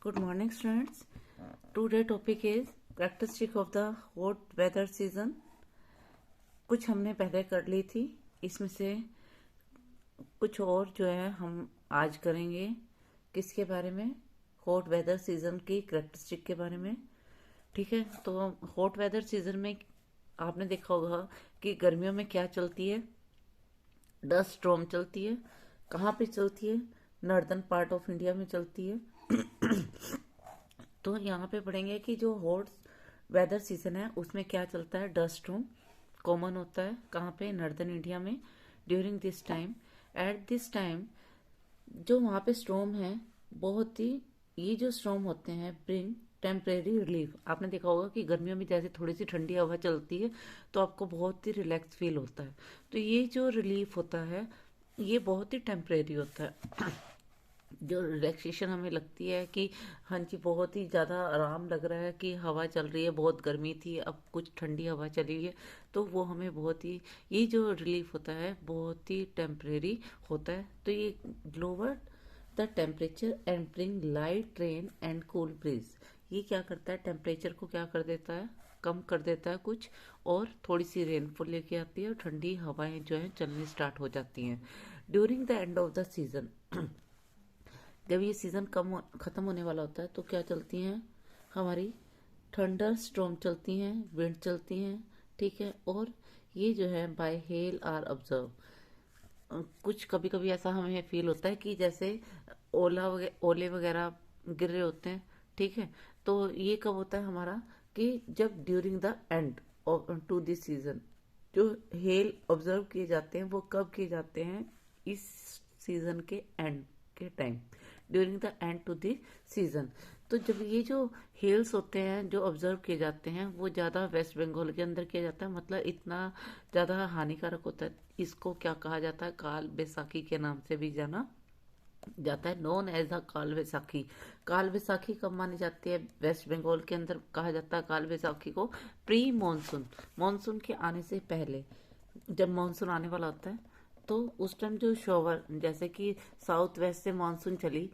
Good morning, students. Today topic is characteristic of the hot weather season. कुछ हमने पहले कर ली थी, इसमें से कुछ और जो है हम आज करेंगे। किसके बारे में? हॉट वेदर सीजन की करेक्टरिस्टिक के बारे में। ठीक है, तो हॉट वेदर सीजन में आपने देखा होगा कि गर्मियों में क्या चलती है, डस्ट स्टॉर्म चलती है। कहाँ पे चलती है? नॉर्दर्न पार्ट ऑफ इंडिया में चलती है। तो यहाँ पे पढ़ेंगे कि जो हॉट वेदर सीजन है उसमें क्या चलता है। डस्ट स्टॉर्म कॉमन होता है कहाँ पे? नॉर्दर्न इंडिया में। During this time, at this time जो वहाँ पे स्टॉर्म है, बहुत ही ये जो स्टॉर्म होते हैं ब्रिंग टेम्परेरी रिलीफ। आपने देखा होगा कि गर्मियों में जैसे थोड़ी सी ठंडी हवा चलती है तो आपको बहुत ही रिलैक्स फील होता है। तो ये जो रिलीफ होता है ये बहुत ही टेम्परेरी होता है। जो रिलैक्सेशन हमें लगती है कि हाँ जी बहुत ही ज़्यादा आराम लग रहा है कि हवा चल रही है, बहुत गर्मी थी अब कुछ ठंडी हवा चली है, तो वो हमें बहुत ही ये जो रिलीफ होता है बहुत ही टेम्परेरी होता है। तो ये lower the temperature and bring light rain and cool breeze. ये क्या करता है? टेम्परेचर को क्या कर देता है? कम कर देता है कुछ, और थोड़ी सी रेनफॉल लेके आती है और ठंडी हवाएं जो है चलनी स्टार्ट हो जाती हैं। During the end of the season, जब ये सीजन खत्म होने वाला होता है तो क्या चलती हैं हमारी? थंडर स्टॉर्म चलती हैं, विंड चलती हैं। ठीक है, और ये जो है बाय हेल आर ऑब्जर्व। कुछ कभी कभी ऐसा हमें फील होता है कि जैसे ओले वगैरह गिर रहे होते हैं। ठीक है, तो ये कब होता है हमारा? कि जब during the end to this season जो हेल ऑब्जर्व किए जाते हैं वो कब किए जाते हैं? इस सीजन के एंड के time, during the end to the season. तो जब ये जो हेल्स होते हैं जो ऑब्जर्व किए जाते हैं वो ज़्यादा वेस्ट बंगाल के अंदर किया जाता है, मतलब इतना ज़्यादा हानिकारक होता है। इसको क्या कहा जाता है? काल बैसाखी के नाम से भी जाना जाता है, नोन एज अ काल बैसाखी। काल बैसाखी कब मानी जाती है? वेस्ट बंगाल के अंदर कहा जाता है काल बैसाखी को प्री मानसून, मानसून के आने से पहले। जब मानसून आने वाला होता है तो उस टाइम जो शॉवर, जैसे कि साउथ वेस्ट से मानसून चली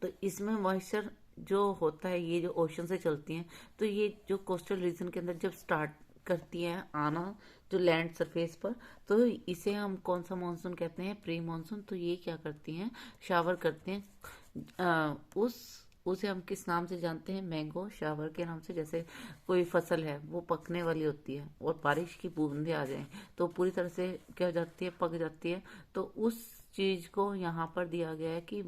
तो इसमें मॉइस्चर जो होता है ये जो ओशन से चलती हैं, तो ये जो कोस्टल रीजन के अंदर जब स्टार्ट करती हैं आना जो लैंड सरफेस पर, तो इसे हम कौन सा मानसून कहते हैं? Pre monsoon. तो ये क्या करती हैं? शावर करते हैं। उसे हम किस नाम से जानते हैं? मैंगो शावर के नाम से। जैसे कोई फसल है वो पकने वाली होती है और बारिश की बूंदें आ जाएं तो पूरी तरह से क्या हो जाती है? पक जाती है। तो उस चीज को यहाँ पर दिया गया है कि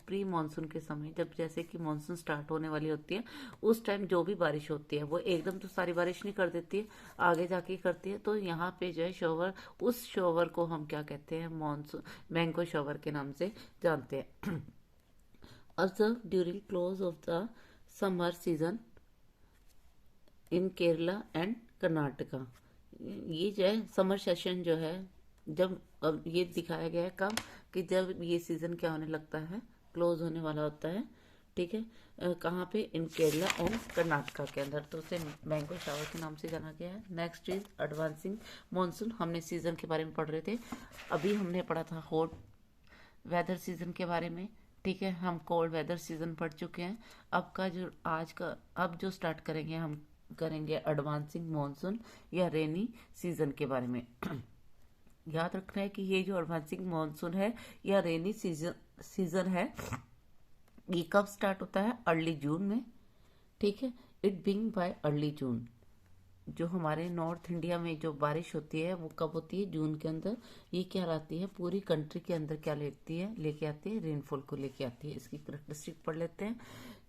प्री मानसून के समय, जब जैसे कि मानसून स्टार्ट होने वाली होती है उस टाइम जो भी बारिश होती है वो एकदम तो सारी बारिश नहीं कर देती है, आगे जाके करती है। तो यहाँ पे जो है शॉवर, उस शॉवर को हम क्या कहते हैं? मानसून मैंगो शॉवर के नाम से जानते हैं। Observe during close of the summer season in Kerala and Karnataka. ये जो है समर सेशन जो है, जब अब ये दिखाया गया है कब? कि जब ये सीजन क्या होने लगता है? क्लोज होने वाला होता है। ठीक है, कहाँ पे? इन केरला एंड कर्नाटका के अंदर। तो उसे मैंगो शावर के नाम से जाना गया है। Next is advancing monsoon. हमने सीजन के बारे में पढ़ रहे थे, अभी हमने पढ़ा था हॉट वेदर सीजन के बारे में। ठीक है, हम कोल्ड वेदर सीजन पढ़ चुके हैं। अब का जो आज का अब जो स्टार्ट करेंगे हम करेंगे एडवांसिंग मानसून या रेनी सीजन के बारे में। याद रखना है कि ये जो एडवांसिंग मानसून है या रेनी सीजन है ये कब स्टार्ट होता है? अर्ली जून में। ठीक है, इट बिंग बाय अर्ली जून। जो हमारे नॉर्थ इंडिया में जो बारिश होती है वो कब होती है? जून के अंदर। ये क्या लाती है? पूरी कंट्री के अंदर क्या लेके आती है? रेनफॉल को लेके आती है। इसकी करेक्टरिस्टिक पढ़ लेते हैं।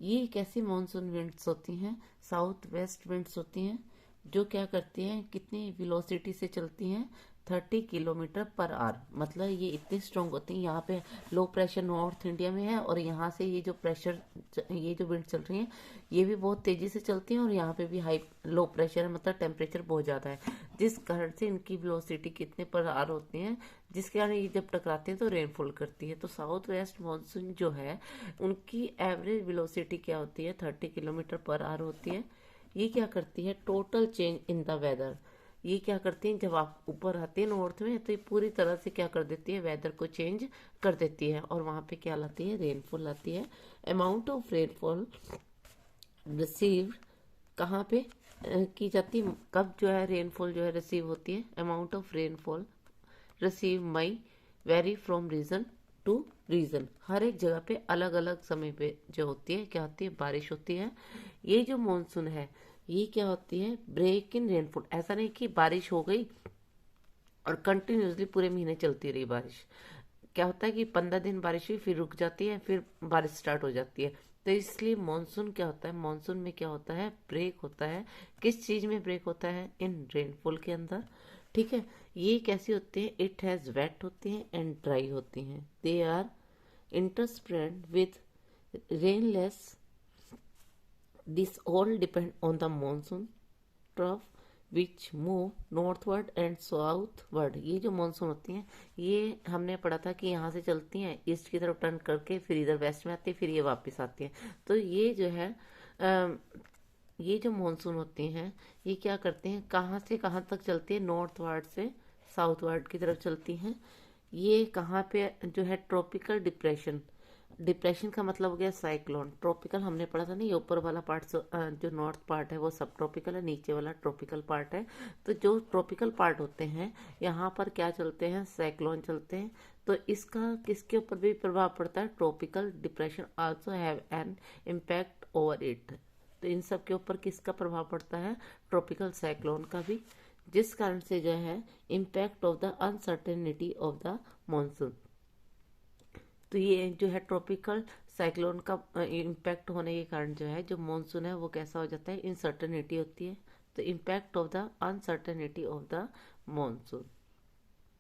ये कैसी मानसून विंड्स होती हैं? साउथ वेस्ट विंड्स होती हैं, जो क्या करती हैं? कितनी वेलोसिटी से चलती हैं? 30 किलोमीटर पर आवर। मतलब ये इतनी स्ट्रांग होती है। यहाँ पे लो प्रेशर नॉर्थ इंडिया में है और यहाँ से ये जो विंड चल रही है ये भी बहुत तेजी से चलती हैं और यहाँ पे भी हाई लो प्रेशर है, मतलब टेम्परेचर बहुत ज़्यादा है, जिस कारण से इनकी वेलोसिटी कितने पर आवर होती है, जिसके कारण ये जब टकराते हैं तो रेनफॉल करती है। तो साउथ वेस्ट मानसून जो है उनकी एवरेज वेलोसिटी क्या होती है? 30 किलोमीटर पर आवर होती है। ये क्या करती है? Total change in the weather, ये क्या करती हैं, जब आप ऊपर आते हैं नॉर्थ में तो ये पूरी तरह से क्या कर देती है, वेदर को चेंज कर देती है, और वहाँ पे क्या लाती है, रेनफॉल लाती है। अमाउंट ऑफ रेनफॉल रिसीव्ड कहाँ पे की जाती है, कब जो है रेनफॉल जो है रिसीव होती है, amount of rainfall receive may vary from region to region. हर एक जगह पे अलग अलग समय पे जो होती है, क्या होती है, बारिश होती है। ये जो मॉनसून है ये क्या होती है, ब्रेक इन रेनफॉल। ऐसा नहीं कि बारिश हो गई और कंटिन्यूसली पूरे महीने चलती रही बारिश। क्या होता है कि 15 दिन बारिश हुई, फिर रुक जाती है, फिर बारिश स्टार्ट हो जाती है। तो इसलिए मानसून क्या होता है, मानसून में क्या होता है, ब्रेक होता है। किस चीज में ब्रेक होता है, इन रेनफॉल के अंदर। ठीक है, ये कैसी होती है, इट हैज वेट होती हैं एंड ड्राई होती हैं। They are interspersed with rainless. This all depend on the monsoon trough which move northward and southward. ये जो मानसून होती हैं ये हमने पढ़ा था कि यहाँ से चलती हैं ईस्ट की तरफ टर्न करके, फिर इधर वेस्ट में आती है, फिर ये वापस आती हैं। तो ये जो है ये जो मानसून होती हैं ये क्या करते हैं, कहाँ से कहाँ तक चलती है, नॉर्थवर्ड से साउथवर्ड की तरफ चलती हैं। ये कहाँ पे जो है, ट्रॉपिकल डिप्रेशन। डिप्रेशन का मतलब हो गया साइक्लोन। ट्रॉपिकल हमने पढ़ा था ना, ये ऊपर वाला पार्ट जो नॉर्थ पार्ट है वो सब ट्रॉपिकल है, नीचे वाला ट्रॉपिकल पार्ट है। तो जो ट्रॉपिकल पार्ट होते हैं यहाँ पर क्या चलते हैं, साइक्लोन चलते हैं। तो इसका किसके ऊपर भी प्रभाव पड़ता है, tropical depression also have an impact over it. तो इन सब के ऊपर किसका प्रभाव पड़ता है, ट्रॉपिकल साइक्लोन का भी, जिस कारण से जो है impact of the uncertainty of the monsoon. तो ये जो है ट्रॉपिकल साइक्लोन का इम्पैक्ट होने के कारण जो है जो मॉनसून है वो कैसा हो जाता है, इनसर्टेनिटी होती है। तो impact of the uncertainty of the monsoon.